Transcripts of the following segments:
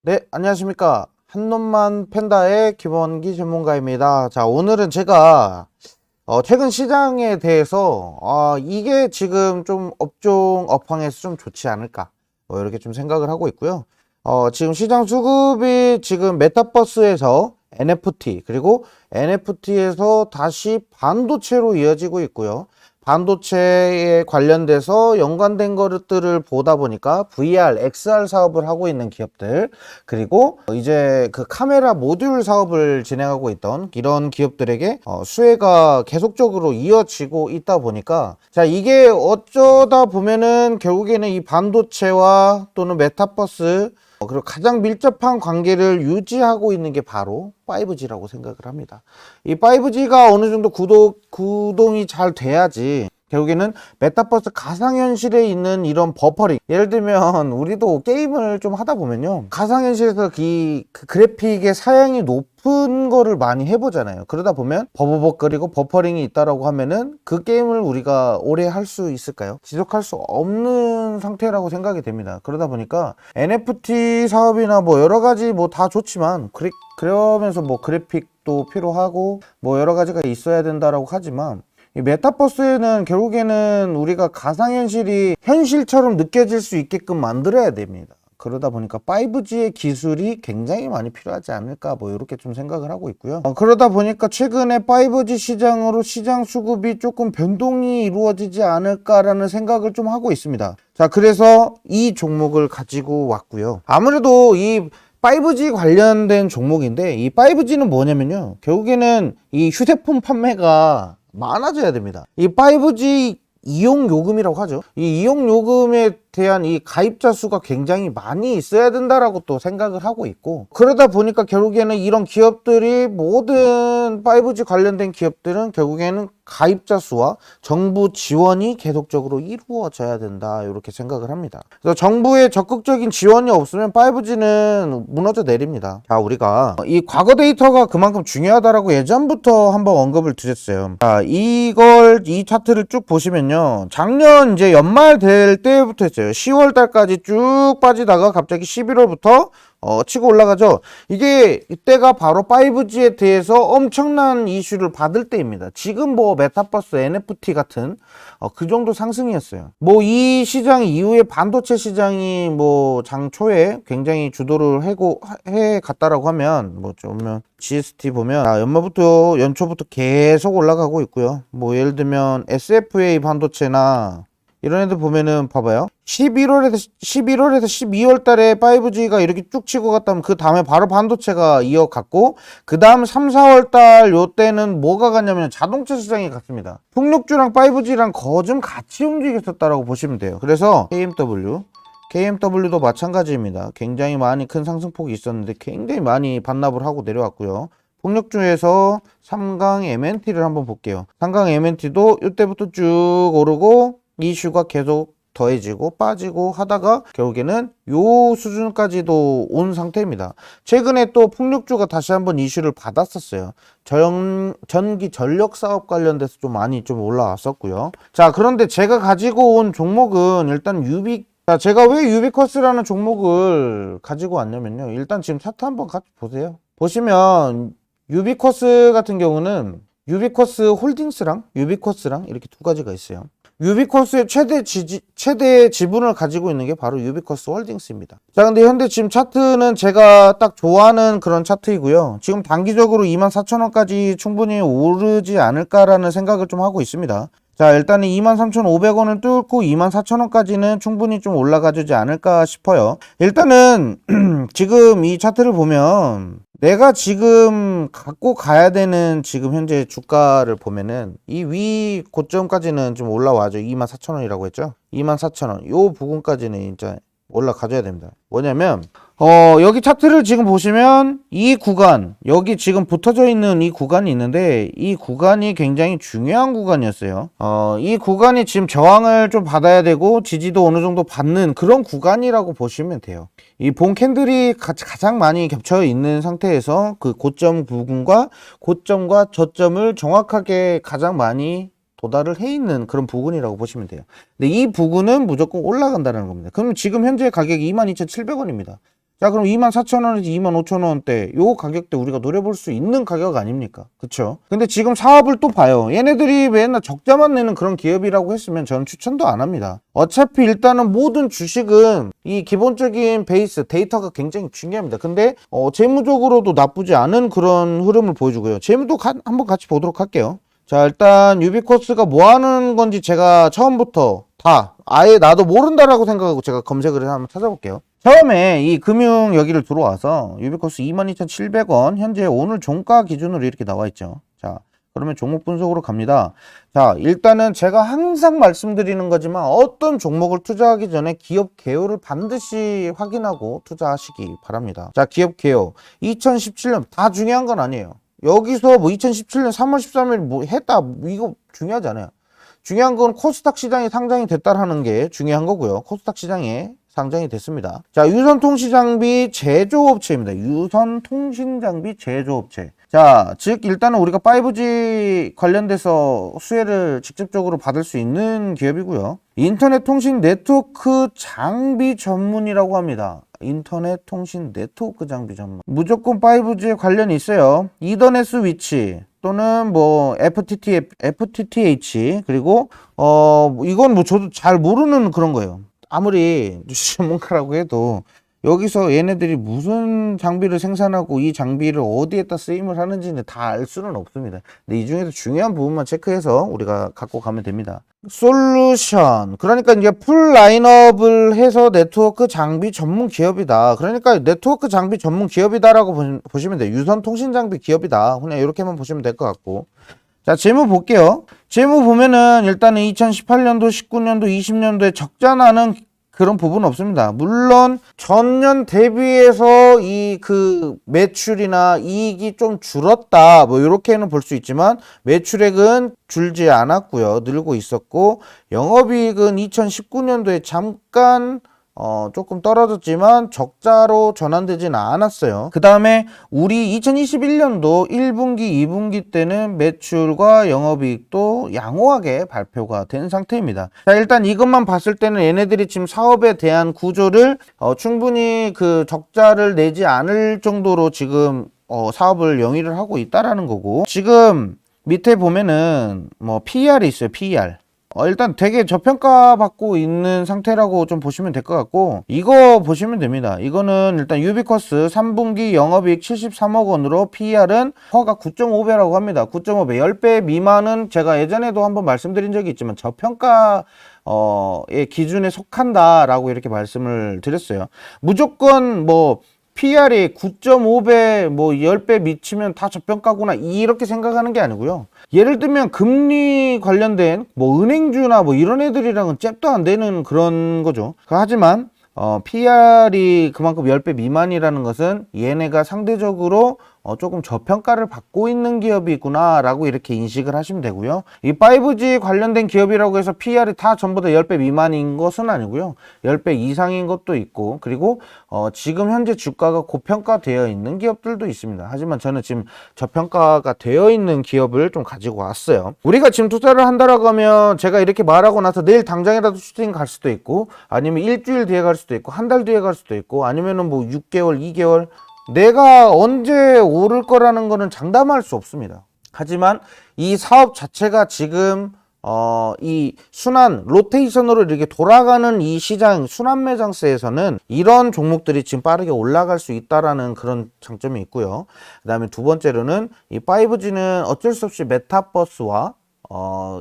네, 안녕하십니까. 한눈만 팬다의 김원기 전문가입니다. 자, 오늘은 제가 최근 시장에 대해서 이게 지금 좀 업종 업황에서 좀 좋지 않을까 이렇게 좀 생각을 하고 있고요. 지금 시장 수급이 지금 메타버스에서 NFT 그리고 NFT에서 다시 반도체로 이어지고 있고요. 반도체에 관련돼서 연관된 것들을 보다 보니까 VR, XR 사업을 하고 있는 기업들, 그리고 이제 그 카메라 모듈 사업을 진행하고 있던 이런 기업들에게 수혜가 계속적으로 이어지고 있다 보니까, 자, 이게 어쩌다 보면은 결국에는 이 반도체와 또는 메타버스 그리고 가장 밀접한 관계를 유지하고 있는 게 바로 5G라고 생각을 합니다. 이 5G가 어느 정도 구동이 잘 돼야지 결국에는 메타버스 가상현실에 있는 이런 버퍼링, 예를 들면 우리도 게임을 좀 하다 보면요, 가상현실에서 그 그래픽의 사양이 높은 거를 많이 해보잖아요. 그러다 보면 버버벅거리고 버퍼링이 있다라고 하면은 그 게임을 우리가 오래 할 수 있을까요? 지속할 수 없는 상태라고 생각이 됩니다. 그러다 보니까 NFT 사업이나 뭐 여러 가지 뭐 다 좋지만 그러면서 뭐 그래픽도 필요하고 뭐 여러 가지가 있어야 된다라고 하지만, 이 메타버스에는 결국에는 우리가 가상현실이 현실처럼 느껴질 수 있게끔 만들어야 됩니다. 그러다 보니까 5G의 기술이 굉장히 많이 필요하지 않을까 뭐 이렇게 좀 생각을 하고 있고요. 그러다 보니까 최근에 5G 시장으로 시장 수급이 조금 변동이 이루어지지 않을까라는 생각을 좀 하고 있습니다. 자, 그래서 이 종목을 가지고 왔고요. 아무래도 이 5G 관련된 종목인데, 이 5G는 뭐냐면요, 결국에는 이 휴대폰 판매가 많아져야 됩니다. 이 5G 이용 요금이라고 하죠. 이 이용 요금에 대한 이 가입자 수가 굉장히 많이 있어야 된다라고 또 생각을 하고 있고, 그러다 보니까 결국에는 이런 기업들이, 모든 5G 관련된 기업들은 결국에는 가입자 수와 정부 지원이 계속적으로 이루어져야 된다 이렇게 생각을 합니다. 그래서 정부의 적극적인 지원이 없으면 5G는 무너져 내립니다. 자, 우리가 이 과거 데이터가 그만큼 중요하다라고 예전부터 한번 언급을 드렸어요. 자, 이 차트를 쭉 보시면요, 작년 이제 연말 될 때부터 했어요. 10월 달까지 쭉 빠지다가 갑자기 11월부터 치고 올라가죠. 이때가 바로 5G에 대해서 엄청난 이슈를 받을 때입니다. 지금 뭐 메타버스, NFT 같은 그 정도 상승이었어요. 뭐 이 시장 이후에 반도체 시장이 뭐 장초에 굉장히 주도를 해 갔다라고 하면, 뭐 좀 GST 보면 연초부터 계속 올라가고 있고요. 뭐 예를 들면 SFA 반도체나 이런 애들 보면은 봐봐요. 11월에서 12월 달에 5G가 이렇게 쭉 치고 갔다면 그 다음에 바로 반도체가 이어갔고, 그 다음 3, 4월 달 요때는 뭐가 갔냐면 자동차 시장이 갔습니다. 풍력주랑 5G랑 거좀 같이 움직였었다라고 보시면 돼요. 그래서 KMW도 마찬가지입니다. 굉장히 많이 큰 상승폭이 있었는데 굉장히 많이 반납을 하고 내려왔고요. 폭력주에서 삼강 MNT를 한번 볼게요. 삼강 MNT도 이때부터 쭉 오르고 이슈가 계속 더해지고 빠지고 하다가 결국에는 요 수준까지도 온 상태입니다. 최근에 또 폭력주가 다시 한번 이슈를 받았었어요. 전기 전력 사업 관련돼서 좀 많이 좀 올라왔었고요. 자, 그런데 제가 가지고 온 종목은 일단 자, 제가 왜 유비쿼스라는 종목을 가지고 왔냐면요, 일단 지금 차트 한번 같이 보세요. 보시면 유비쿼스 같은 경우는 유비쿼스 홀딩스랑 유비쿼스랑 이렇게 두 가지가 있어요. 유비쿼스의 최대 지분을 가지고 있는 게 바로 유비쿼스 홀딩스입니다. 자, 근데 현재 지금 차트는 제가 딱 좋아하는 그런 차트이고요. 지금 단기적으로 24,000원까지 충분히 오르지 않을까라는 생각을 좀 하고 있습니다. 자, 일단은 23,500원을 뚫고 24,000원까지는 충분히 좀 올라가주지 않을까 싶어요. 일단은 지금 이 차트를 보면 내가 지금 갖고 가야 되는 지금 현재 주가를 보면은 이 위 고점까지는 좀 올라와죠. 24,000원이라고 했죠. 24,000원 요 부분까지는 진짜 올라가줘야 됩니다. 뭐냐면 여기 차트를 지금 보시면 이 구간, 여기 지금 붙어져 있는 이 구간이 있는데, 이 구간이 굉장히 중요한 구간이었어요. 이 구간이 지금 저항을 좀 받아야 되고 지지도 어느 정도 받는 그런 구간이라고 보시면 돼요. 이 본 캔들이 가장 많이 겹쳐 있는 상태에서 그 고점 부분과 고점과 저점을 정확하게 가장 많이 도달을 해 있는 그런 부근이라고 보시면 돼요. 근데 이 부근은 무조건 올라간다는 겁니다. 그럼 지금 현재 가격이 22,700원입니다. 자, 그럼 24,000원에서 25,000원대 요 가격대 우리가 노려볼 수 있는 가격 아닙니까? 그쵸? 근데 지금 사업을 또 봐요. 얘네들이 맨날 적자만 내는 그런 기업이라고 했으면 저는 추천도 안 합니다. 어차피 일단은 모든 주식은 이 기본적인 베이스 데이터가 굉장히 중요합니다. 근데 재무적으로도 나쁘지 않은 그런 흐름을 보여주고요. 재무도 한번 같이 보도록 할게요. 자, 일단 유비코스가 뭐 하는 건지 제가 처음부터 다 아예 나도 모른다라고 생각하고 제가 검색을 해서 한번 찾아볼게요. 처음에 이 금융 여기를 들어와서 유비코스 22,700원 현재 오늘 종가 기준으로 이렇게 나와 있죠. 자, 그러면 종목 분석으로 갑니다. 자, 일단은 제가 항상 말씀드리는 거지만 어떤 종목을 투자하기 전에 기업 개요를 반드시 확인하고 투자하시기 바랍니다. 자, 기업 개요 2017년 다 중요한 건 아니에요. 여기서 뭐 2017년 3월 13일 뭐 했다 이거 중요하지 않아요. 중요한 건 코스닥 시장에 상장이 됐다라는 게 중요한 거고요. 코스닥 시장에 상장이 됐습니다. 자, 유선통신장비 제조업체입니다. 유선통신장비 제조업체. 자, 즉 일단은 우리가 5G 관련돼서 수혜를 직접적으로 받을 수 있는 기업이고요. 인터넷 통신 네트워크 장비 전문이라고 합니다. 인터넷 통신 네트워크 장비 전문. 무조건 5G에 관련이 있어요. 이더넷 스위치 또는 뭐 FTTH 그리고 이건 뭐 저도 잘 모르는 그런 거예요. 아무리 전문가라고 해도 여기서 얘네들이 무슨 장비를 생산하고 이 장비를 어디에다 쓰임을 하는지는 다 알 수는 없습니다. 근데 이 중에서 중요한 부분만 체크해서 우리가 갖고 가면 됩니다. 솔루션. 그러니까 이제 풀 라인업을 해서 네트워크 장비 전문 기업이다. 그러니까 네트워크 장비 전문 기업이다라고 보시면 돼요. 유선 통신 장비 기업이다. 그냥 이렇게만 보시면 될 것 같고. 자, 재무 볼게요. 재무 보면은 일단은 2018년도, 19년도, 20년도에 적자 나는 그런 부분은 없습니다. 물론 전년 대비해서 이 매출이나 이익이 좀 줄었다 뭐 이렇게는 볼 수 있지만 매출액은 줄지 않았고요. 늘고 있었고 영업이익은 2019년도에 잠깐 조금 떨어졌지만 적자로 전환되진 않았어요. 그 다음에 우리 2021년도 1분기, 2분기 때는 매출과 영업이익도 양호하게 발표가 된 상태입니다. 자, 일단 이것만 봤을 때는 얘네들이 지금 사업에 대한 구조를 충분히 적자를 내지 않을 정도로 지금 사업을 영위를 하고 있다라는 거고, 지금 밑에 보면은 뭐 PER이 있어요. PER. 일단 되게 저평가 받고 있는 상태라고 좀 보시면 될 것 같고, 이거 보시면 됩니다. 이거는 일단 유비커스 3분기 영업이익 73억 원으로 PER은 허가 9.5배라고 합니다. 9.5배, 10배 미만은 제가 예전에도 한번 말씀드린 적이 있지만 저평가 의 기준에 속한다라고 이렇게 말씀을 드렸어요. 무조건 뭐 PR이 9.5배, 뭐 10배 미치면 다 저평가구나 이렇게 생각하는 게 아니고요. 예를 들면 금리 관련된 뭐 은행주나 뭐 이런 애들이랑은 잽도 안 되는 그런 거죠. 하지만 PR이 그만큼 10배 미만이라는 것은 얘네가 상대적으로 조금 저평가를 받고 있는 기업이구나 라고 이렇게 인식을 하시면 되고요. 이 5G 관련된 기업이라고 해서 PR이 다 전부 다 10배 미만인 것은 아니고요. 10배 이상인 것도 있고, 그리고 지금 현재 주가가 고평가되어 있는 기업들도 있습니다. 하지만 저는 지금 저평가가 되어 있는 기업을 좀 가지고 왔어요. 우리가 지금 투자를 한다라고 하면 제가 이렇게 말하고 나서 내일 당장이라도 슈팅 갈 수도 있고, 아니면 일주일 뒤에 갈 수도 있고, 한 달 뒤에 갈 수도 있고, 아니면은 뭐 6개월, 2개월 내가 언제 오를 거라는 거는 장담할 수 없습니다. 하지만 이 사업 자체가 지금 이 순환 로테이션으로 이렇게 돌아가는 이 시장 순환 매장세에서는 이런 종목들이 지금 빠르게 올라갈 수 있다라는 그런 장점이 있고요. 그 다음에 두 번째로는 이 5G는 어쩔 수 없이 메타버스와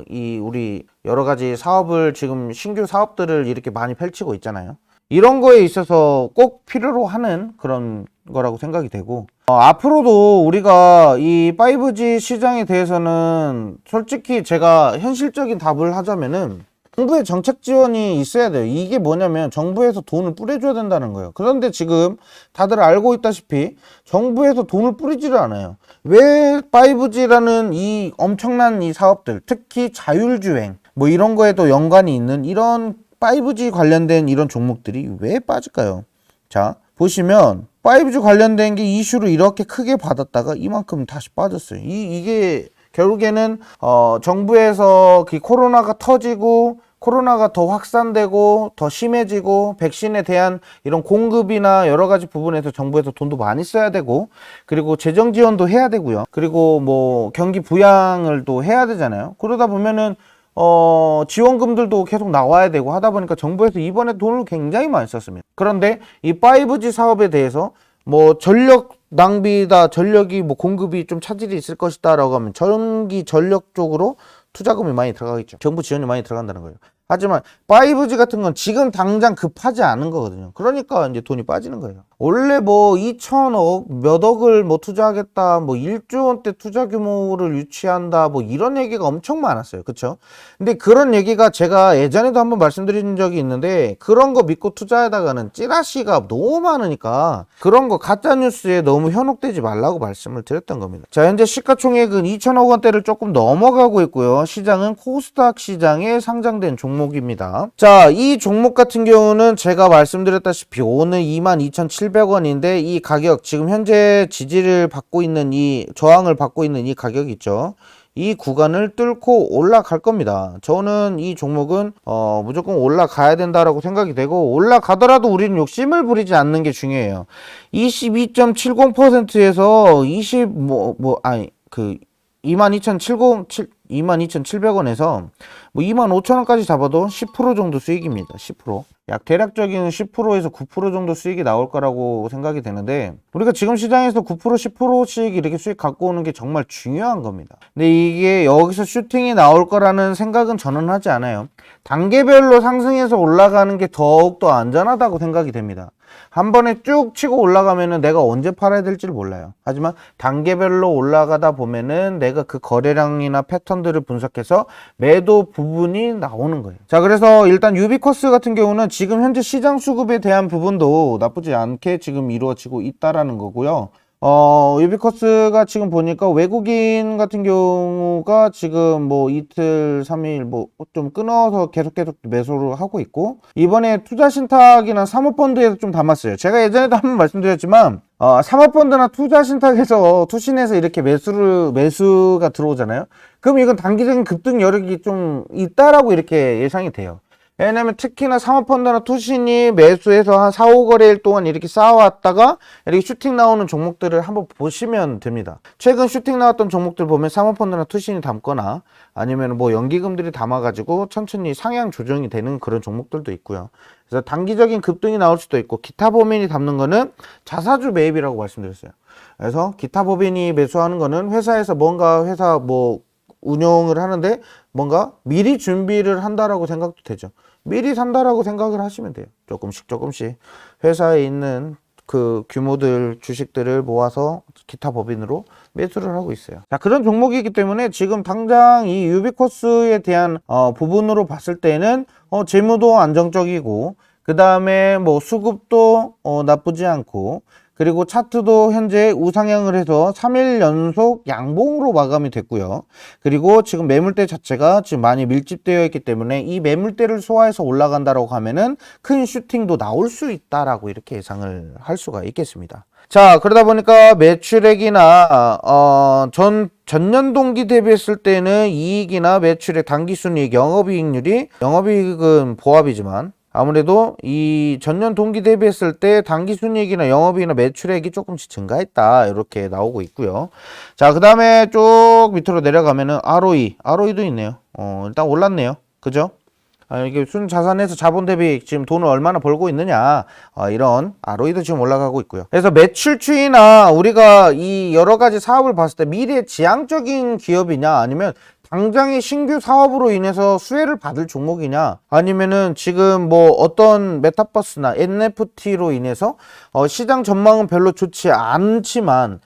이 우리 여러 가지 사업을 지금 신규 사업들을 이렇게 많이 펼치고 있잖아요. 이런 거에 있어서 꼭 필요로 하는 그런 거라고 생각이 되고, 앞으로도 우리가 이 5G 시장에 대해서는 솔직히 제가 현실적인 답을 하자면은 정부의 정책 지원이 있어야 돼요. 이게 뭐냐면 정부에서 돈을 뿌려줘야 된다는 거예요. 그런데 지금 다들 알고 있다시피 정부에서 돈을 뿌리지를 않아요. 왜 5G라는 이 엄청난 이 사업들, 특히 자율주행 뭐 이런 거에도 연관이 있는 이런 5G 관련된 이런 종목들이 왜 빠질까요? 자, 보시면 5G 관련된 게 이슈를 이렇게 크게 받았다가 이만큼 다시 빠졌어요. 이게 결국에는 정부에서 코로나가 터지고 코로나가 더 확산되고 더 심해지고 백신에 대한 이런 공급이나 여러 가지 부분에서 정부에서 돈도 많이 써야 되고, 그리고 재정 지원도 해야 되고요. 그리고 뭐 경기 부양을 또 해야 되잖아요. 그러다 보면은 지원금들도 계속 나와야 되고 하다 보니까 정부에서 이번에 돈을 굉장히 많이 썼습니다. 그런데 이 5G 사업에 대해서 뭐 전력 낭비다, 전력이 뭐 공급이 좀 차질이 있을 것이다 라고 하면 전기 전력 쪽으로 투자금이 많이 들어가겠죠. 정부 지원이 많이 들어간다는 거예요. 하지만 5G 같은 건 지금 당장 급하지 않은 거거든요. 그러니까 이제 돈이 빠지는 거예요. 원래 뭐 2천억 몇 억을 뭐 투자하겠다, 뭐 1조 원대 투자 규모를 유치한다, 뭐 이런 얘기가 엄청 많았어요. 그쵸? 근데 그런 얘기가 제가 예전에도 한번 말씀드린 적이 있는데, 그런 거 믿고 투자하다가는 찌라시가 너무 많으니까 그런 거 가짜 뉴스에 너무 현혹되지 말라고 말씀을 드렸던 겁니다. 자, 현재 시가총액은 2천억 원대를 조금 넘어가고 있고요. 시장은 코스닥 시장에 상장된 종목입니다. 자, 이 종목 같은 경우는 제가 말씀드렸다시피 오늘 22,700원인데 이 가격, 지금 현재 지지를 받고 있는 이 저항을 받고 있는 이 가격이 있죠. 이 구간을 뚫고 올라갈 겁니다. 저는 이 종목은 무조건 올라가야 된다라고 생각이 되고, 올라가더라도 우리는 욕심을 부리지 않는 게 중요해요. 22.70%에서 22,700원에서 뭐 25,000원까지 잡아도 10% 정도 수익입니다. 10%. 약 대략적인 10%에서 9% 정도 수익이 나올 거라고 생각이 되는데, 우리가 지금 시장에서 9% 10%씩 이렇게 수익 갖고 오는 게 정말 중요한 겁니다. 근데 이게 여기서 슈팅이 나올 거라는 생각은 저는 하지 않아요. 단계별로 상승해서 올라가는 게 더욱더 안전하다고 생각이 됩니다. 한 번에 쭉 치고 올라가면은 내가 언제 팔아야 될지를 몰라요. 하지만 단계별로 올라가다 보면은 내가 그 거래량이나 패턴들을 분석해서 매도 부분이 나오는 거예요. 자, 그래서 일단 유비쿼스 같은 경우는 지금 현재 시장 수급에 대한 부분도 나쁘지 않게 지금 이루어지고 있다라는 거고요. 유비쿼스가 지금 보니까 외국인 같은 경우가 지금 뭐 이틀, 3일 뭐 좀 끊어서 계속 매수를 하고 있고, 이번에 투자 신탁이나 사모펀드에서 좀 담았어요. 제가 예전에도 한번 말씀드렸지만, 사모펀드나 투자 신탁에서 투신해서 이렇게 매수가 들어오잖아요. 그럼 이건 단기적인 급등 여력이 좀 있다라고 이렇게 예상이 돼요. 왜냐면 특히나 사모펀드나 투신이 매수해서 한 4, 5거래일 동안 이렇게 쌓아왔다가 이렇게 슈팅 나오는 종목들을 한번 보시면 됩니다. 최근 슈팅 나왔던 종목들 보면 사모펀드나 투신이 담거나 아니면 뭐 연기금들이 담아가지고 천천히 상향 조정이 되는 그런 종목들도 있고요. 그래서 단기적인 급등이 나올 수도 있고, 기타 법인이 담는 거는 자사주 매입이라고 말씀드렸어요. 그래서 기타 법인이 매수하는 거는 회사에서 뭔가 회사 뭐 운영을 하는데 뭔가 미리 준비를 한다라고 생각도 되죠. 미리 산다라고 생각을 하시면 돼요. 조금씩 회사에 있는 그 규모들 주식들을 모아서 기타 법인으로 매수를 하고 있어요. 자, 그런 종목이기 때문에 지금 당장 이 유비쿼스에 대한 부분으로 봤을 때는 재무도 안정적이고, 그 다음에 뭐 수급도 나쁘지 않고, 그리고 차트도 현재 우상향을 해서 3일 연속 양봉으로 마감이 됐고요. 그리고 지금 매물대 자체가 지금 많이 밀집되어 있기 때문에 이 매물대를 소화해서 올라간다라고 하면은 큰 슈팅도 나올 수 있다라고 이렇게 예상을 할 수가 있겠습니다. 자, 그러다 보니까 매출액이나 전년 동기 대비했을 때는 이익이나 매출액, 당기순이익, 영업이익은 보합이지만 아무래도 이 전년 동기 대비했을 때 당기순이익이나 영업이익이나 매출액이 조금씩 증가했다, 이렇게 나오고 있고요. 자, 그 다음에 쭉 밑으로 내려가면은 ROE도 있네요. 일단 올랐네요. 그죠? 이게 순자산에서 자본 대비 지금 돈을 얼마나 벌고 있느냐, 이런 ROE도 지금 올라가고 있고요. 그래서 매출 추이나 우리가 이 여러 가지 사업을 봤을 때 미래 지향적인 기업이냐, 아니면 당장의 신규 사업으로 인해서 수혜를 받을 종목이냐, 아니면은 지금 뭐 어떤 메타버스나 NFT로 인해서 시장 전망은 별로 좋지 않지만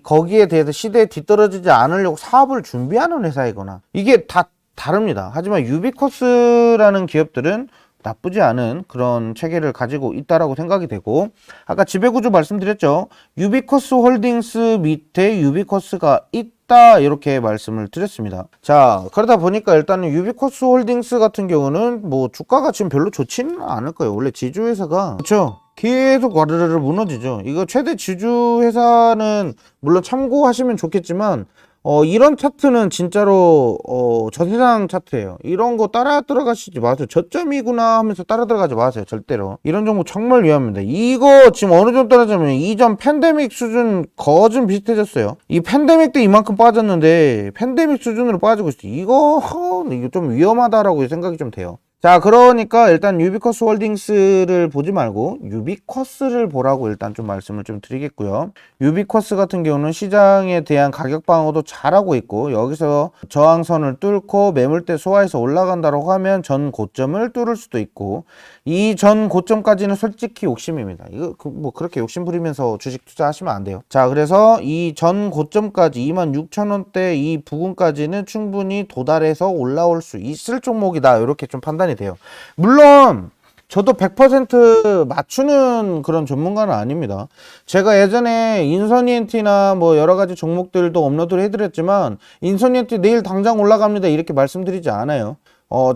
거기에 대해서 시대에 뒤떨어지지 않으려고 사업을 준비하는 회사이거나, 이게 다 다릅니다. 하지만 유비쿼스라는 기업들은 나쁘지 않은 그런 체계를 가지고 있다라고 생각이 되고, 아까 지배구조 말씀드렸죠. 유비쿼스 홀딩스 밑에 유비쿼스가 있다, 이렇게 말씀을 드렸습니다. 자, 그러다 보니까 일단은 유비쿼스 홀딩스 같은 경우는 뭐 주가가 지금 별로 좋지는 않을 거예요. 원래 지주회사가, 그렇죠, 계속 와르르르 무너지죠. 이거 최대 지주회사는 물론 참고하시면 좋겠지만 이런 차트는 진짜로 저세상 차트예요. 이런 거 따라 들어가시지 마세요. 저점이구나 하면서 따라 들어가지 마세요. 절대로. 이런 정보 정말 위험합니다. 이거 지금 어느 정도 떨어지면 이전 팬데믹 수준 거진 비슷해졌어요. 이 팬데믹 때 이만큼 빠졌는데 팬데믹 수준으로 빠지고 있어요. 이거 좀 위험하다라고 생각이 좀 돼요. 자, 그러니까 일단 유비쿼스 홀딩스를 보지 말고 유비쿼스를 보라고 일단 좀 말씀을 좀 드리겠고요. 유비쿼스 같은 경우는 시장에 대한 가격 방어도 잘하고 있고, 여기서 저항선을 뚫고 매물대 소화해서 올라간다고 하면 전 고점을 뚫을 수도 있고, 이 전 고점까지는 솔직히 욕심입니다. 이거 뭐 그렇게 욕심 부리면서 주식 투자하시면 안 돼요. 자, 그래서 이 전 고점까지 26,000원대 이 부근까지는 충분히 도달해서 올라올 수 있을 종목이다, 이렇게 좀 판단이 돼요. 물론 저도 100% 맞추는 그런 전문가는 아닙니다. 제가 예전에 인선이엔티나 뭐 여러가지 종목들도 업로드를 해드렸지만, 인선이엔티 내일 당장 올라갑니다 이렇게 말씀드리지 않아요.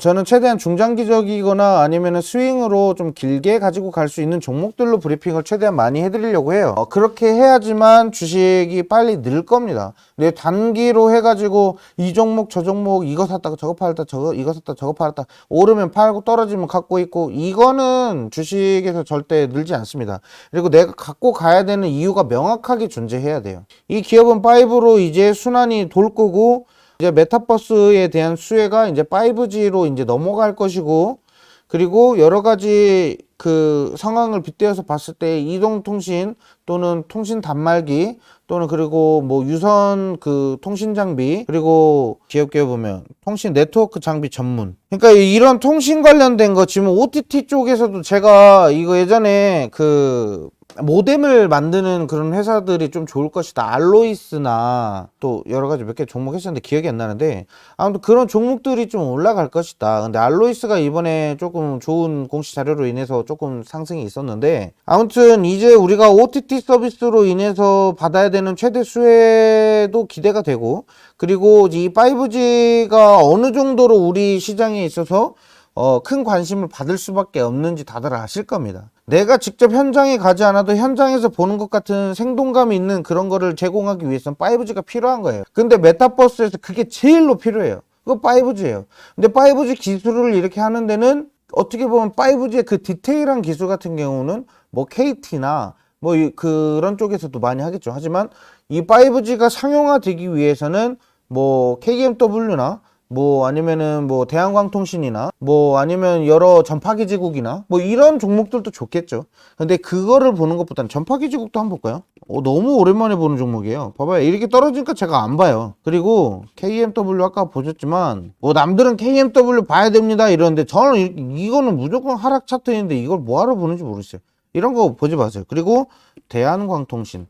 저는 최대한 중장기적이거나 아니면은 스윙으로 좀 길게 가지고 갈 수 있는 종목들로 브리핑을 최대한 많이 해드리려고 해요. 그렇게 해야지만 주식이 빨리 늘 겁니다. 근데 단기로 해가지고 이 종목 저 종목 이거 샀다가 저거 팔았다, 이거 샀다 저거 팔았다, 오르면 팔고 떨어지면 갖고 있고, 이거는 주식에서 절대 늘지 않습니다. 그리고 내가 갖고 가야 되는 이유가 명확하게 존재해야 돼요. 이 기업은 5로 이제 순환이 돌 거고, 이제 메타버스에 대한 수혜가 이제 5G로 이제 넘어갈 것이고, 그리고 여러 가지 그 상황을 빗대어서 봤을 때 이동통신 또는 통신 단말기 또는 그리고 뭐 유선 그 통신 장비, 그리고 기업계 보면 통신 네트워크 장비 전문, 그러니까 이런 통신 관련된 거 지금 OTT 쪽에서도 제가 이거 예전에 그 모뎀을 만드는 그런 회사들이 좀 좋을 것이다, 알로이스나 또 여러가지 몇 개 종목 했었는데 기억이 안 나는데, 아무튼 그런 종목들이 좀 올라갈 것이다. 근데 알로이스가 이번에 조금 좋은 공시 자료로 인해서 조금 상승이 있었는데, 아무튼 이제 우리가 OTT 서비스로 인해서 받아야 되는 최대 수혜도 기대가 되고, 그리고 이 5G가 어느 정도로 우리 시장에 있어서 큰 관심을 받을 수밖에 없는지 다들 아실 겁니다. 내가 직접 현장에 가지 않아도 현장에서 보는 것 같은 생동감이 있는 그런 거를 제공하기 위해서는 5G가 필요한 거예요. 근데 메타버스에서 그게 제일로 필요해요. 그거 5G예요. 근데 5G 기술을 이렇게 하는 데는 어떻게 보면 5G의 그 디테일한 기술 같은 경우는 뭐 KT나 뭐 그런 쪽에서도 많이 하겠죠. 하지만 이 5G가 상용화되기 위해서는 뭐 KMW나 뭐 아니면은 뭐 대한광통신이나 뭐 아니면 여러 전파기지국이나 뭐 이런 종목들도 좋겠죠. 근데 그거를 보는 것보다는 전파기지국도 한번 볼까요? 너무 오랜만에 보는 종목이에요. 봐봐요. 이렇게 떨어지니까 제가 안 봐요. 그리고 KMW 아까 보셨지만 뭐 남들은 KMW 봐야 됩니다 이러는데, 저는 이거는 무조건 하락 차트인데 이걸 뭐하러 보는지 모르겠어요. 이런 거 보지 마세요. 그리고 대한광통신,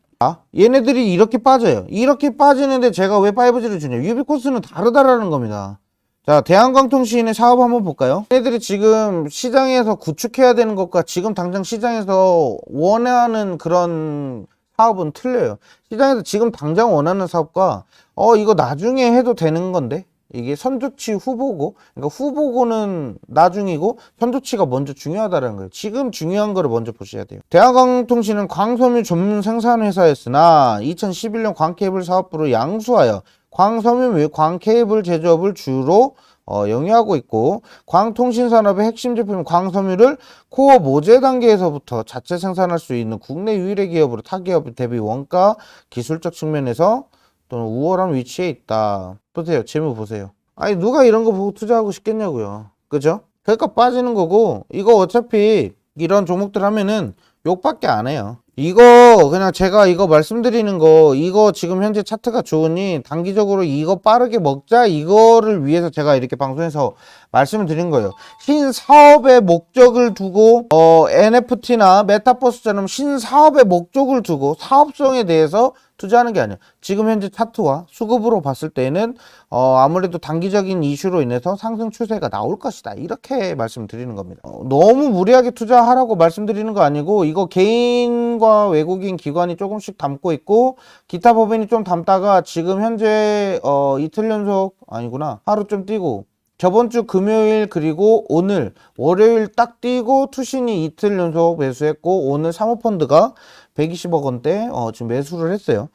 얘네들이 이렇게 빠져요. 이렇게 빠지는데 제가 왜 5G를 주냐? 유비코스는 다르다라는 겁니다. 자, 대한광통신의 사업 한번 볼까요? 얘네들이 지금 시장에서 구축해야 되는 것과 지금 당장 시장에서 원하는 그런 사업은 틀려요. 시장에서 지금 당장 원하는 사업과 이거 나중에 해도 되는 건데, 이게 선두치 후보고, 그러니까 후보고는 나중이고 선두치가 먼저 중요하다는 거예요. 지금 중요한 거를 먼저 보셔야 돼요. 대한광통신은 광섬유 전문 생산 회사였으나 2011년 광케이블 사업부로 양수하여 광섬유 및 광케이블 제조업을 주로 영위하고 있고, 광통신산업의 핵심 제품 광섬유를 코어 모재 단계에서부터 자체 생산할 수 있는 국내 유일의 기업으로 타 기업 대비 원가 기술적 측면에서 또는 우월한 위치에 있다. 보세요. 재무 보세요. 아니 누가 이런 거 보고 투자하고 싶겠냐고요. 그죠? 그러니까 빠지는 거고, 이거 어차피 이런 종목들 하면은 욕밖에 안 해요. 이거 그냥 제가 이거 말씀드리는 거, 이거 지금 현재 차트가 좋으니 단기적으로 이거 빠르게 먹자, 이거를 위해서 제가 이렇게 방송에서 말씀을 드린 거예요. 신사업의 목적을 두고 NFT나 메타버스처럼 신사업의 목적을 두고 사업성에 대해서 투자하는 게 아니에요. 지금 현재 차트와 수급으로 봤을 때는 아무래도 단기적인 이슈로 인해서 상승 추세가 나올 것이다, 이렇게 말씀드리는 겁니다. 너무 무리하게 투자하라고 말씀드리는 거 아니고, 이거 개인과 외국인 기관이 조금씩 담고 있고 기타 법인이 좀 담다가 지금 현재 이틀 연속 아니구나, 하루 좀 뛰고 저번 주 금요일 그리고 오늘 월요일 딱 뛰고 투신이 이틀 연속 매수했고, 오늘 사모펀드가 120억 원대 지금 매수를 했어요.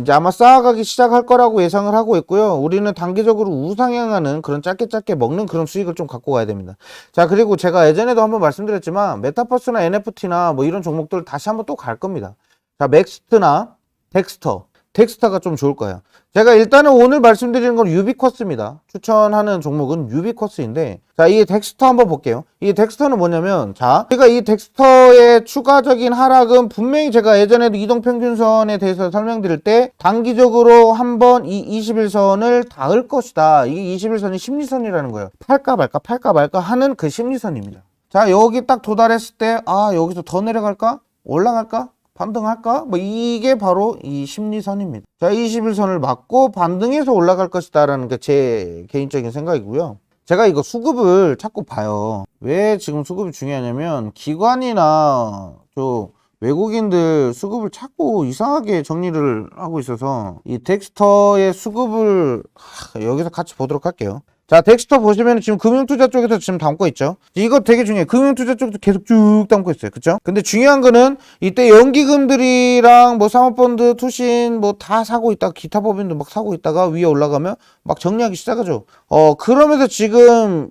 이제 아마 쌓아가기 시작할 거라고 예상을 하고 있고요. 우리는 단기적으로 우상향하는 그런 짧게 먹는 그런 수익을 좀 갖고 가야 됩니다. 자, 그리고 제가 예전에도 한번 말씀드렸지만 메타버스나 NFT나 뭐 이런 종목들 다시 한번 또 갈 겁니다. 자, 맥스트나 덱스터가 좀 좋을 거예요. 제가 일단은 오늘 말씀드리는 건 유비쿼스입니다. 추천하는 종목은 유비쿼스인데, 자, 이 덱스터 한번 볼게요. 이 덱스터는 뭐냐면, 자, 제가 이 덱스터의 추가적인 하락은 분명히 제가 예전에도 이동평균선에 대해서 설명드릴 때 단기적으로 한번 이 21선을 닿을 것이다. 이 21선이 심리선이라는 거예요. 팔까 말까 하는 그 심리선입니다. 자, 여기 딱 도달했을 때, 아, 여기서 더 내려갈까? 올라갈까? 반등할까? 뭐 이게 바로 이 심리선입니다. 자, 21선을 맞고 반등해서 올라갈 것이다 라는 게 제 개인적인 생각이고요. 제가 이거 수급을 자꾸 봐요. 왜 지금 수급이 중요하냐면 기관이나 외국인들 수급을 자꾸 이상하게 정리를 하고 있어서 이 덱스터의 수급을 여기서 같이 보도록 할게요. 자, 덱스터 보시면 지금 금융투자 쪽에서 지금 담고 있죠. 이거 되게 중요해요. 금융투자 쪽도 계속 쭉 담고 있어요. 그쵸? 근데 중요한 거는 이때 연기금들이랑 뭐 사모펀드, 투신 뭐 다 사고 있다가 기타 법인도 막 사고 있다가 위에 올라가면 막 정리하기 시작하죠. 그러면서 지금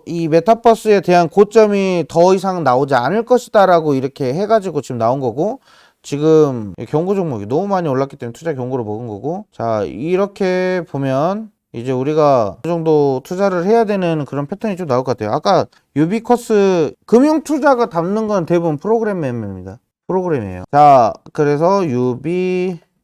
이 메타버스에 대한 고점이 더 이상 나오지 않을 것이다 라고 이렇게 해가지고 지금 나온 거고, 지금 경고 종목이 너무 많이 올랐기 때문에 투자 경고를 먹은 거고, 자, 이렇게 보면 이제 우리가 어느 정도 투자를 해야 되는 그런 패턴이 좀 나올 것 같아요. 아까 유비쿼스 금융투자가 담는 건 대부분 프로그램 매매입니다. 프로그램이에요. 자, 그래서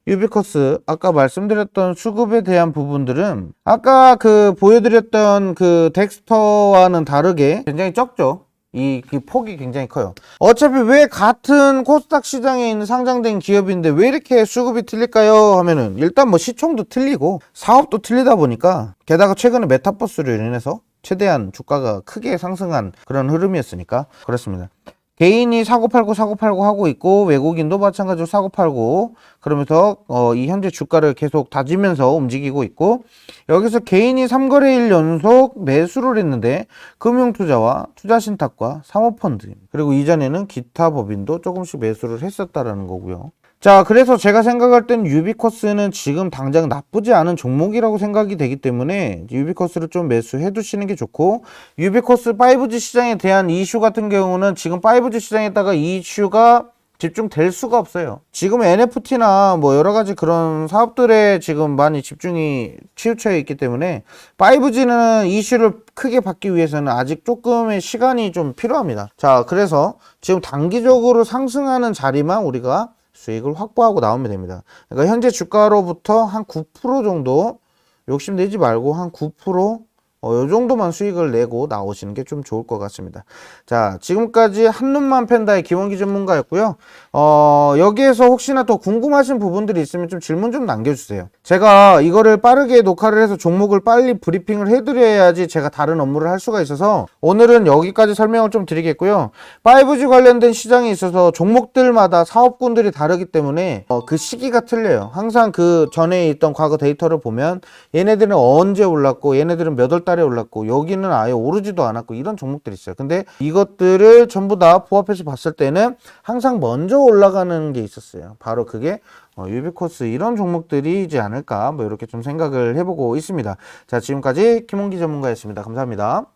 유비쿼스 아까 말씀드렸던 수급에 대한 부분들은 아까 보여드렸던 그 덱스터와는 다르게 굉장히 적죠. 이 폭이 굉장히 커요. 어차피 왜 같은 코스닥 시장에 있는 상장된 기업인데 왜 이렇게 수급이 틀릴까요? 하면은 일단 뭐 시총도 틀리고 사업도 틀리다 보니까, 게다가 최근에 메타버스로 인해서 최대한 주가가 크게 상승한 그런 흐름이었으니까 그렇습니다. 개인이 사고팔고 하고 있고 외국인도 마찬가지로 사고팔고 그러면서 이 현재 주가를 계속 다지면서 움직이고 있고, 여기서 개인이 3거래일 연속 매수를 했는데 금융투자와 투자신탁과 사모펀드 그리고 이전에는 기타 법인도 조금씩 매수를 했었다라는 거고요. 자, 그래서 제가 생각할 땐 유비쿼스는 지금 당장 나쁘지 않은 종목이라고 생각이 되기 때문에 유비쿼스를 좀 매수해 두시는 게 좋고, 유비쿼스 5G 시장에 대한 이슈 같은 경우는 지금 5G 시장에다가 이 이슈가 집중될 수가 없어요. 지금 NFT나 뭐 여러 가지 그런 사업들에 지금 많이 집중이 치우쳐 있기 때문에 5G는 이슈를 크게 받기 위해서는 아직 조금의 시간이 좀 필요합니다. 자, 그래서 지금 단기적으로 상승하는 자리만 우리가 수익을 확보하고 나오면 됩니다. 그러니까 현재 주가로부터 한 9% 정도 욕심내지 말고 한 9% 요 정도만 수익을 내고 나오시는 게 좀 좋을 것 같습니다. 자, 지금까지 한눈만 팬다의 김원기 전문가였고요. 여기에서 혹시나 더 궁금하신 부분들이 있으면 좀 질문 좀 남겨주세요. 제가 이거를 빠르게 녹화를 해서 종목을 빨리 브리핑을 해드려야지 제가 다른 업무를 할 수가 있어서 오늘은 여기까지 설명을 좀 드리겠고요. 5G 관련된 시장에 있어서 종목들마다 사업군들이 다르기 때문에 그 시기가 틀려요. 항상 그 전에 있던 과거 데이터를 보면 얘네들은 언제 올랐고 얘네들은 몇 월 달에 올랐고 여기는 아예 오르지도 않았고 이런 종목들이 있어요. 근데 이것들을 전부 다 부합해서 봤을 때는 항상 먼저 올라가는 게 있었어요. 바로 그게 유비쿼스 이런 종목들이지 않을까 뭐 이렇게 좀 생각을 해보고 있습니다. 자, 지금까지 김홍기 전문가였습니다. 감사합니다.